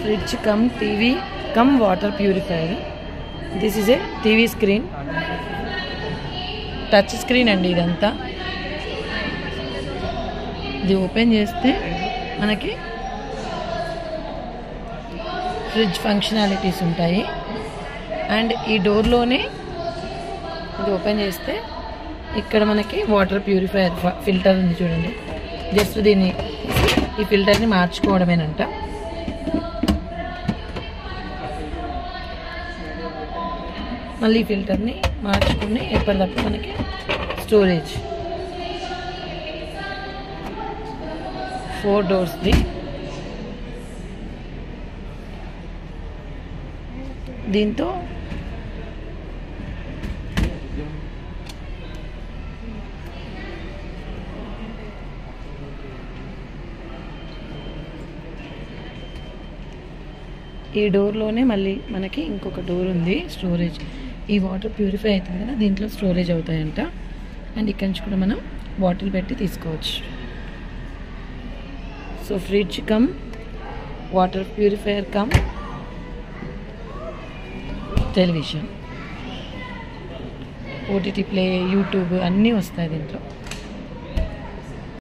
fridge come TV come water purifier. This is a TV screen, touch screen అండి ఇదంతా. ఇది open చేస్తే మనకి ఫ్రిడ్జ్ ఫంక్షనాలిటీస్ ఉంటాయి. అండ్ ఈ డోర్లోనే ఇది ఓపెన్ చేస్తే ఇక్కడ మనకి వాటర్ ప్యూరిఫైయర్ ఫిల్టర్ ఉంది చూడండి. జస్ట్ దీన్ని ఈ ఫిల్టర్ని మార్చుకోవడమేనంట. మళ్ళీ ఈ ఫిల్టర్ని మార్చుకుని ఎప్పటికప్పుడు మనకి స్టోరేజ్ 4 డోర్స్ది. దీంతో ఈ డోర్లోనే మళ్ళీ మనకి ఇంకొక డోర్ ఉంది స్టోరేజ్. ఈ వాటర్ ప్యూరిఫై అవుతుంది కదా, దీంట్లో స్టోరేజ్ అవుతాయంట. అండ్ ఇక్కడి నుంచి కూడా మనం బాటిల్ పెట్టి తీసుకోవచ్చు. So fridge come water purifier come television, OTT play, YouTube అన్నీ వస్తాయి దీంట్లో.